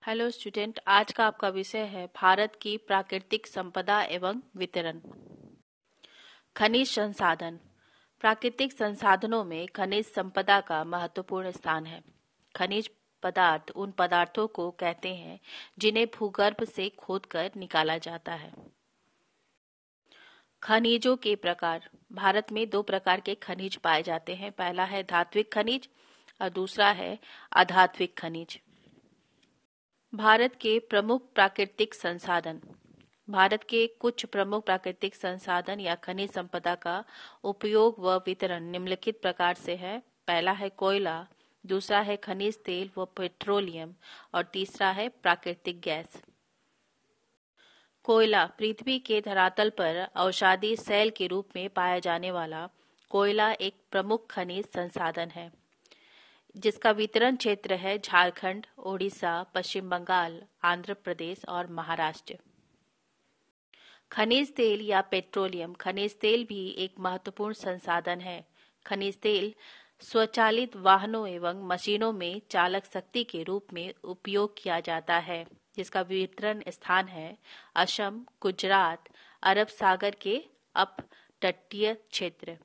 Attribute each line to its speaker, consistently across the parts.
Speaker 1: Hello student, आज का आपका विषय है भारत की प्राकृतिक संपदा एवं वितरण। खनिज संसाधन। प्राकृतिक संसाधनों में खनिज संपदा का महत्वपूर्ण स्थान है। खनिज पदार्थ उन पदार्थों को कहते हैं जिन्हें भूगर्भ से खोदकर निकाला जाता है। खनिजों के प्रकार। भारत में दो प्रकार के खनिज पाए जाते हैं। पहला है धात्विक खनिज और दूसरा है अधात्विक खनिज। भारत के प्रमुख प्राकृतिक संसाधन। भारत के कुछ प्रमुख प्राकृतिक संसाधन या खनिज संपदा का उपयोग व वितरण निम्नलिखित प्रकार से है। पहला है कोयला, दूसरा है खनिज तेल व पेट्रोलियम और तीसरा है प्राकृतिक गैस। कोयला पृथ्वी के धरातल पर औषधि सेल के रूप में पाया जाने वाला कोयला एक प्रमुख खनिज संसाधन है जिसका वितरण क्षेत्र है झारखंड, ओडिशा, पश्चिम बंगाल, आंध्र प्रदेश और महाराष्ट्र। खनिज तेल या पेट्रोलियम। खनिज तेल भी एक महत्वपूर्ण संसाधन है। खनिज तेल स्वचालित वाहनों एवं मशीनों में चालक शक्ति के रूप में उपयोग किया जाता है जिसका वितरण स्थान है असम, गुजरात, अरब सागर के अपतटीय क्षेत्र।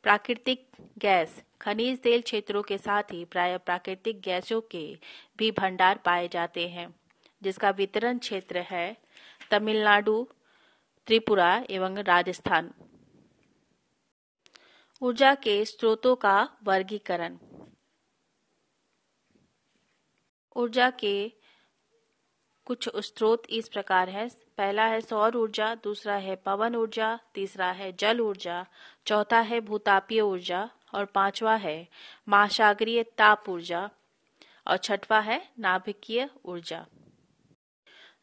Speaker 1: प्राकृतिक गैस। खनिज तेल क्षेत्रों के साथ ही प्राय प्राकृतिक गैसों के भी भंडार पाए जाते हैं जिसका वितरण क्षेत्र है तमिलनाडु, त्रिपुरा एवं राजस्थान। ऊर्जा के स्रोतों का वर्गीकरण। ऊर्जा के कुछ स्रोत इस प्रकार है। पहला है सौर ऊर्जा, दूसरा है पवन ऊर्जा, तीसरा है जल ऊर्जा, चौथा है भूतापीय ऊर्जा और पांचवा है महासागरीय ताप ऊर्जा और छठवा है नाभिकीय ऊर्जा।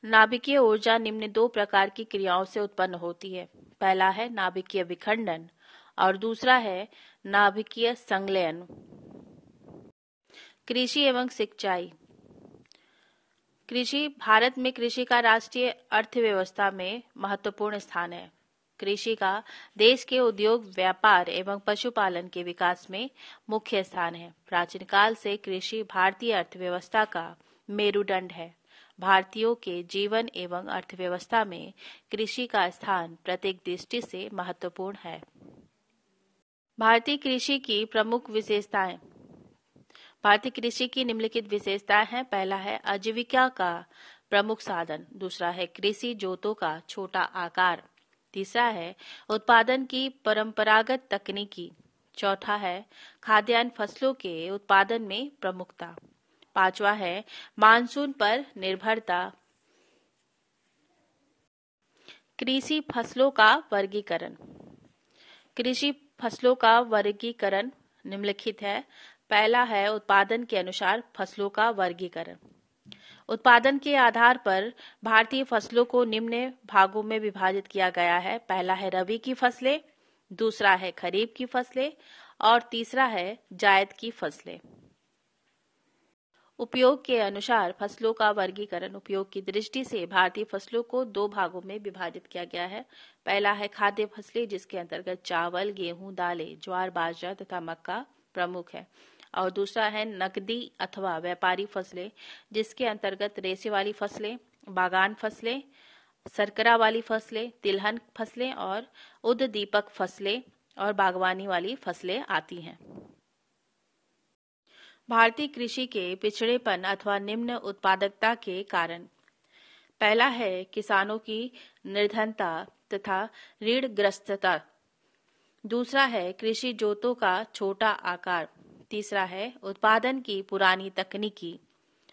Speaker 1: नाभिकीय ऊर्जा निम्न दो प्रकार की क्रियाओं से उत्पन्न होती है। पहला है नाभिकीय विखंडन और दूसरा है नाभिकीय संलयन। कृषि एवं सिंचाई। कृषि। भारत में कृषि का राष्ट्रीय अर्थव्यवस्था में महत्वपूर्ण स्थान है। कृषि का देश के उद्योग, व्यापार एवं पशुपालन के विकास में मुख्य स्थान है। प्राचीन काल से कृषि भारतीय अर्थव्यवस्था का मेरुदंड है। भारतीयों के जीवन एवं अर्थव्यवस्था में कृषि का स्थान प्रत्येक दृष्टि से महत्वपूर्ण है। भारतीय कृषि की प्रमुख विशेषताएं। भारतीय कृषि की निम्नलिखित विशेषताएं हैं। पहला है आजीविका का प्रमुख साधन, दूसरा है कृषि जोतों का छोटा आकार, तीसरा है उत्पादन की परंपरागत तकनीकी, चौथा है खाद्यान्न फसलों के उत्पादन में प्रमुखता, पांचवा है मानसून पर निर्भरता। कृषि फसलों का वर्गीकरण। कृषि फसलों का वर्गीकरण निम्नलिखित है। पहला है उत्पादन के अनुसार फसलों का वर्गीकरण। उत्पादन के आधार पर भारतीय फसलों को निम्न भागों में विभाजित किया गया है। पहला है रबी की फसलें, दूसरा है खरीफ की फसलें और तीसरा है जायद की फसलें। उपयोग के अनुसार फसलों का वर्गीकरण। उपयोग की दृष्टि से भारतीय फसलों को दो भागों में विभाजित किया गया है। पहला है खाद्य फसलें जिसके अंतर्गत चावल, गेहूं, दालें, ज्वार, बाजरा तथा मक्का प्रमुख है और दूसरा है नकदी अथवा व्यापारी फसलें जिसके अंतर्गत रेशे वाली फसलें, बागान फसलें, शर्करा वाली फसलें, तिलहन फसलें और उद्दीपक फसलें और बागवानी वाली फसलें आती हैं। भारतीय कृषि के पिछड़ेपन अथवा निम्न उत्पादकता के कारण। पहला है किसानों की निर्धनता तथा ऋणग्रस्तता, दूसरा है कृषि जोतों का छोटा आकार, तीसरा है उत्पादन की पुरानी तकनीकी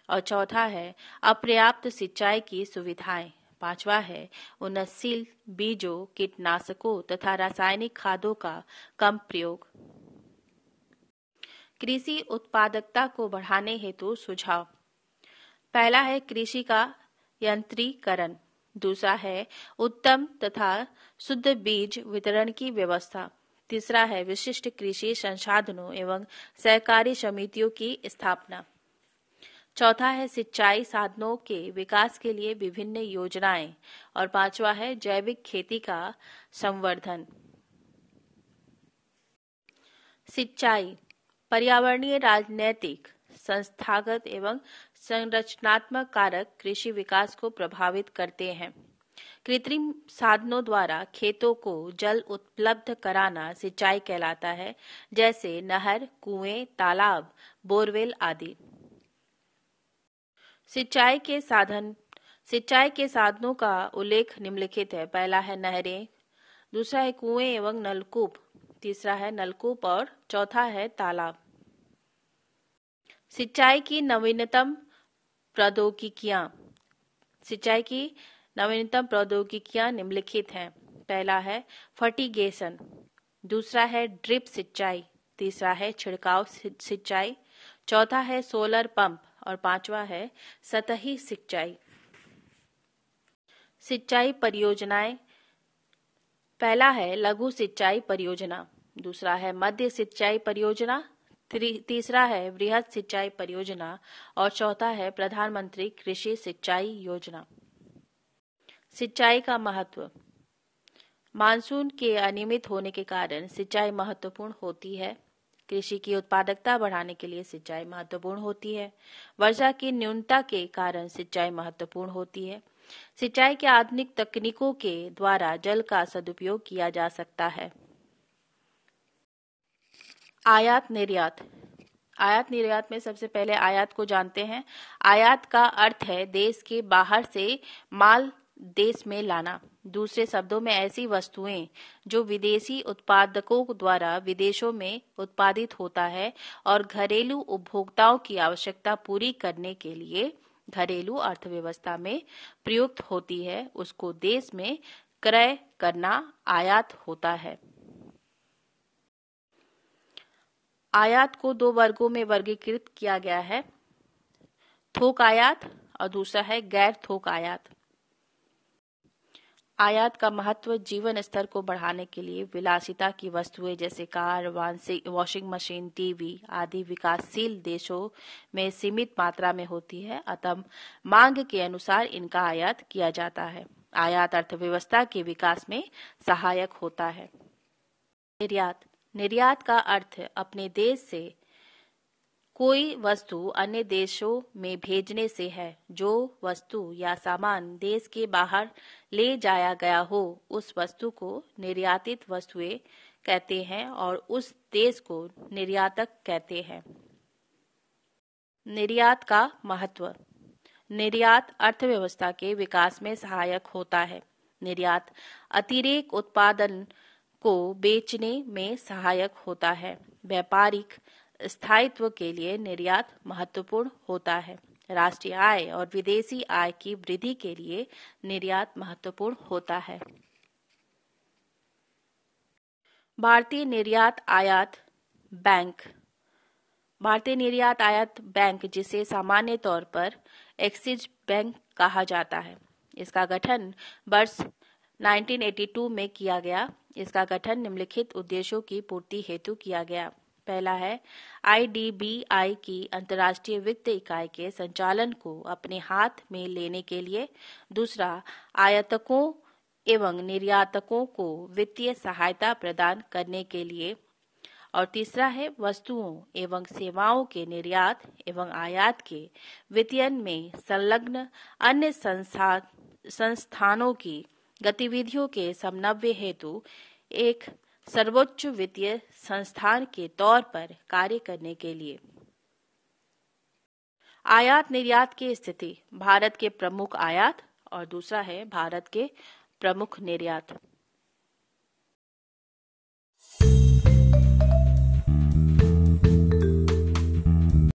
Speaker 1: और चौथा है अपर्याप्त सिंचाई की सुविधाएं, पांचवा है उन्नतशील बीजों, कीटनाशकों तथा रासायनिक खादों का कम प्रयोग। कृषि उत्पादकता को बढ़ाने हेतु सुझाव। पहला है कृषि का यंत्रीकरण, दूसरा है उत्तम तथा शुद्ध बीज वितरण की व्यवस्था, तीसरा है विशिष्ट कृषि संसाधनों एवं सहकारी समितियों की स्थापना, चौथा है सिंचाई साधनों के विकास के लिए विभिन्न योजनाएं और पांचवा है जैविक खेती का संवर्धन। सिंचाई। पर्यावरणीय, राजनैतिक, संस्थागत एवं संरचनात्मक कारक कृषि विकास को प्रभावित करते हैं। कृत्रिम साधनों द्वारा खेतों को जल उपलब्ध कराना सिंचाई कहलाता है, जैसे नहर, कुएं, तालाब, बोरवेल आदि। सिंचाई के साधनों का उल्लेख निम्नलिखित है। पहला है नहरें, दूसरा है कुएं एवं नलकूप, तीसरा है नलकूप और चौथा है तालाब। सिंचाई की नवीनतम प्रौद्योगिकियां निम्नलिखित हैं। पहला है फर्टिगेशन, दूसरा है ड्रिप सिंचाई, तीसरा है छिड़काव सिंचाई, चौथा है सोलर पंप और पांचवा है सतही सिंचाई। सिंचाई परियोजनाएं, पहला है लघु सिंचाई परियोजना, दूसरा है मध्य सिंचाई परियोजना, तीसरा है वृहद सिंचाई परियोजना और चौथा है प्रधानमंत्री कृषि सिंचाई योजना। सिंचाई का महत्व। मानसून के अनियमित होने के कारण सिंचाई महत्वपूर्ण होती है। कृषि की उत्पादकता बढ़ाने के लिए सिंचाई महत्वपूर्ण होती है। वर्षा की न्यूनता के कारण सिंचाई महत्वपूर्ण होती है। सिंचाई के आधुनिक तकनीकों के द्वारा जल का सदुपयोग किया जा सकता है। आयात निर्यात में सबसे पहले आयात को जानते हैं। आयात का अर्थ है देश के बाहर से माल देश में लाना। दूसरे शब्दों में ऐसी वस्तुएं जो विदेशी उत्पादकों द्वारा विदेशों में उत्पादित होता है और घरेलू उपभोक्ताओं की आवश्यकता पूरी करने के लिए घरेलू अर्थव्यवस्था में प्रयुक्त होती है, उसको देश में क्रय करना आयात होता है। आयात को दो वर्गों में वर्गीकृत किया गया है, थोक आयात और दूसरा है गैर थोक आयात। आयात का महत्व जीवन स्तर को बढ़ाने के लिए विलासिता की वस्तुएं जैसे कार, वॉशिंग मशीन, टीवी आदि विकासशील देशों में सीमित मात्रा में होती है, अतः मांग के अनुसार इनका आयात किया जाता है। आयात अर्थव्यवस्था के विकास में सहायक होता है। निर्यात का अर्थ अपने देश से कोई वस्तु अन्य देशों में भेजने से है। जो वस्तु या सामान देश के बाहर ले जाया गया हो, उस वस्तु को निर्यातित वस्तुएं कहते हैं और उस देश को निर्यातक कहते हैं। निर्यात का महत्व। निर्यात अर्थव्यवस्था के विकास में सहायक होता है। निर्यात अतिरेक उत्पादन को बेचने में सहायक होता है। व्यापारिक स्थायित्व के लिए निर्यात महत्वपूर्ण होता है। राष्ट्रीय आय और विदेशी आय की वृद्धि के लिए निर्यात महत्वपूर्ण होता है। भारतीय निर्यात आयात बैंक, जिसे सामान्य तौर पर एक्सिस बैंक कहा जाता है, इसका गठन वर्ष 1982 में किया गया। इसका गठन निम्नलिखित उद्देश्यों की पूर्ति हेतु किया गया। पहला है IDBI की अंतर्राष्ट्रीय वित्त इकाई के संचालन को अपने हाथ में लेने के लिए। दूसरा, आयातकों एवं निर्यातकों को वित्तीय सहायता प्रदान करने के लिए। और तीसरा है वस्तुओं एवं सेवाओं के निर्यात एवं आयात के वित्तयन में संलग्न अन्य संस्थानों की गतिविधियों के समन्वय हेतु एक सर्वोच्च वित्तीय संस्थान के तौर पर कार्य करने के लिए। आयात निर्यात की स्थिति। भारत के प्रमुख आयात और दूसरा है भारत के प्रमुख निर्यात।